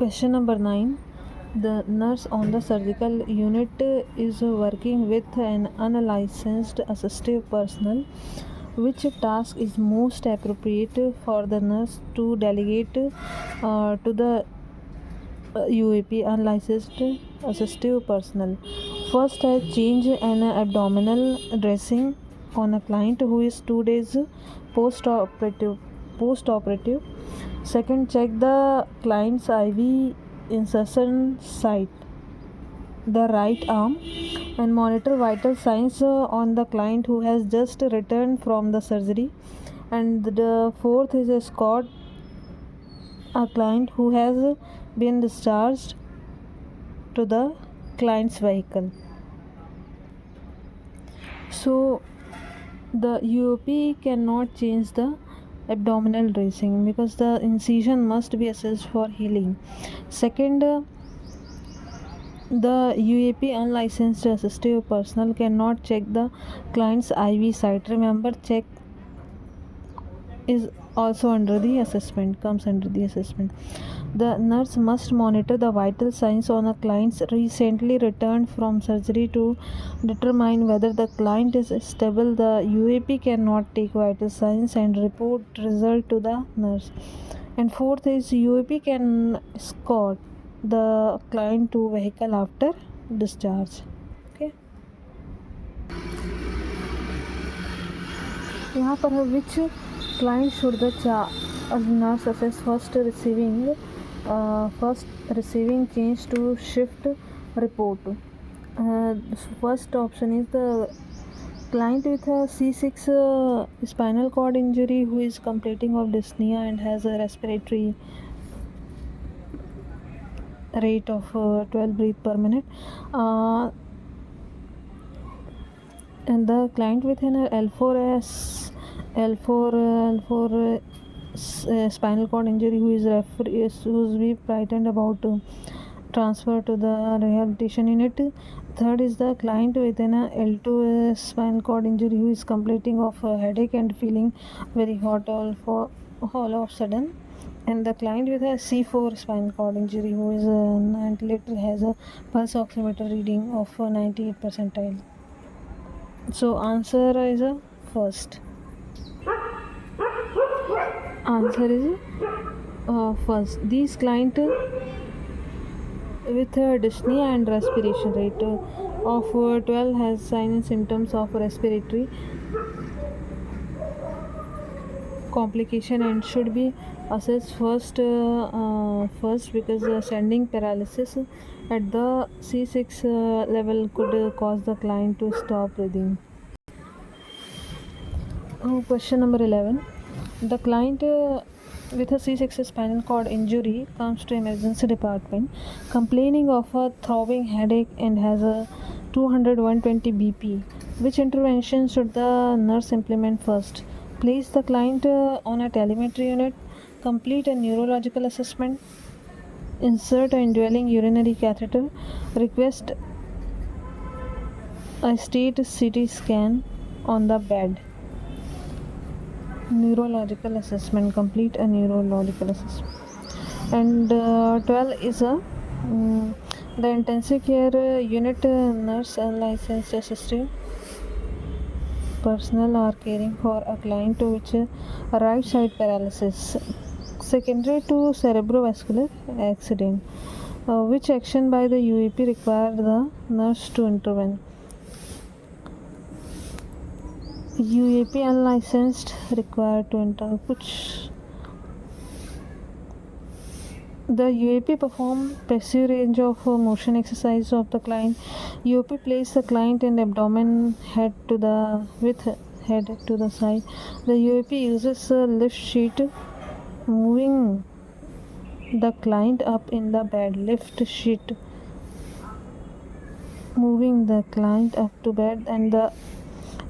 Question number 9. The nurse on the surgical unit is working with an unlicensed assistive personnel. Which task is most appropriate for the nurse to delegate to the UAP unlicensed assistive personnel? First, change an abdominal dressing on a client who is 2 days post-operative. Second, check the client's IV insertion site, the right arm, and monitor vital signs on the client who has just returned from the surgery. And the fourth is escort a client who has been discharged to the client's vehicle. So the UOP cannot change the abdominal dressing because the incision must be assessed for healing. Second, the UAP unlicensed assistive personnel cannot check the client's IV site. Remember, check is also under the assessment, comes under the assessment. The nurse must monitor the vital signs on a client's recently returned from surgery to determine whether the client is stable. The UAP cannot take vital signs and report result to the nurse. And fourth is UAP can escort the client to vehicle after discharge. Okay. यहाँ पर है which client should the nurse assess first receiving change to shift report. First option is the client with a C6 spinal cord injury who is completing of dyspnea and has a respiratory rate of 12 breath per minute. And the client with an L4 spinal cord injury who is who's be frightened about transfer to the rehabilitation unit. Third is the client with an L2 spinal cord injury who is complaining of headache and feeling very hot all of sudden. And the client with a C4 spinal cord injury who is has a pulse oximeter reading of 98 percentile. So answer is first. Answer is first. These client with dyspnea and respiration rate of 12 has signs and symptoms of respiratory complication and should be assessed first because sending paralysis at the C6 level could cause the client to stop breathing. Question number 11. The client with a C6 spinal cord injury comes to emergency department complaining of a throbbing headache and has a 200-120 BP. Which intervention should the nurse implement first? Place the client on a telemetry unit, complete a neurological assessment, insert an indwelling urinary catheter, request a state CT scan on the bed. Neurological assessment, complete a neurological assessment. And 12 is the intensive care unit nurse and licensed assistive personnel are caring for a client to which right side paralysis secondary to cerebrovascular accident. Which action by the UAP require the nurse to intervene? UAP unlicensed required to enter. The UAP perform passive range of motion exercise of the client. UAP place the client in abdomen head to the side. The UAP uses a lift sheet, moving the client up in the bed. Lift sheet, moving the client up to bed, and the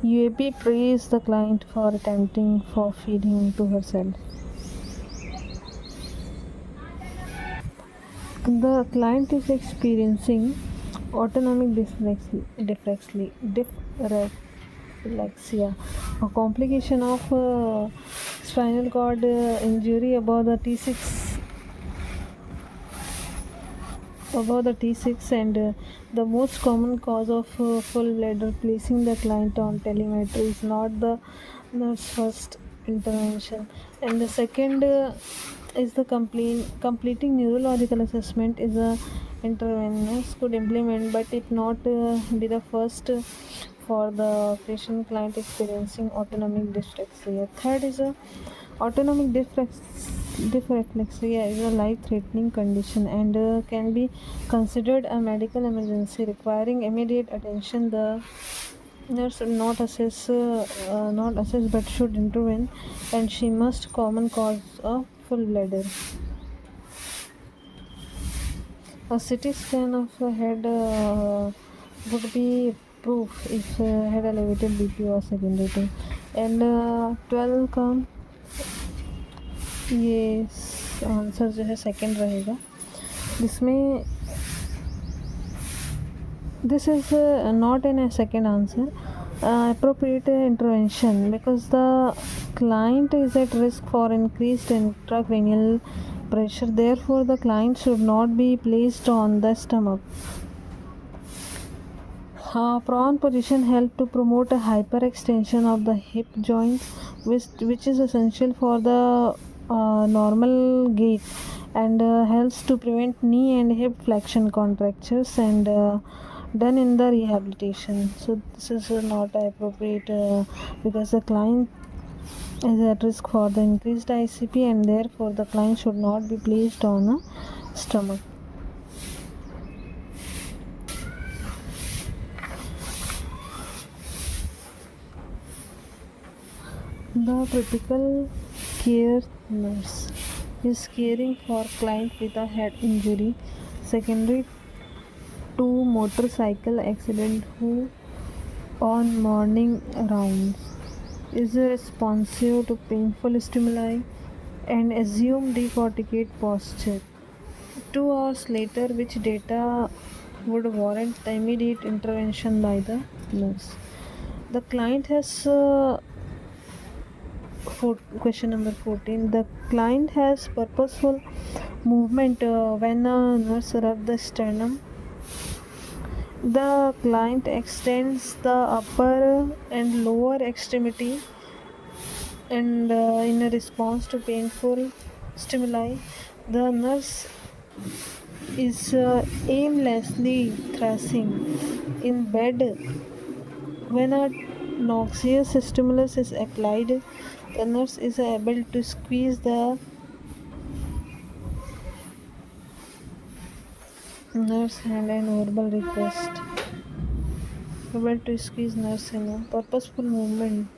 UAP praise the client for attempting for feeding to herself. The client is experiencing autonomic dysreflexia, a complication of spinal cord injury above the T6 above the T6, and the most common cause of full bladder. Placing the client on telemetry is not the nurse first intervention. And the second is the completing neurological assessment is a interveners could implement, but it not be the first for the patient client experiencing autonomic dyslexia. Third is a autonomic dysreflexia is a life-threatening condition and can be considered a medical emergency requiring immediate attention. The nurse should not assess but should intervene, and she must common cause of full bladder. A CT scan of the head would be proof if had elevated BP or secondary. And 12 का ये answer जो है second रहेगा, जिसमें this is not in a second answer. Appropriate intervention because the client is at risk for increased intracranial pressure, therefore the client should not be placed on the stomach. Prone position help to promote a hyperextension of the hip joint, which is essential for the normal gait, and helps to prevent knee and hip flexion contractures, and done in the rehabilitation. So this is not appropriate because the client is at risk for the increased ICP, and therefore the client should not be placed on a stomach. The critical care nurse is caring for client with a head injury secondary to motorcycle accident who on morning rounds is responsive to painful stimuli and assume decorticate posture 2 hours later, which data would warrant the immediate intervention by the nurse. The client has question number 14. The client has purposeful movement when a nurse rubs the sternum. The client extends the upper and lower extremity, and in a response to painful stimuli, the nurse is aimlessly thrashing in bed. When a noxious stimulus is applied, the nurse is able to squeeze the nurse hand and verbal request. Able to squeeze nurse hand. Purposeful movement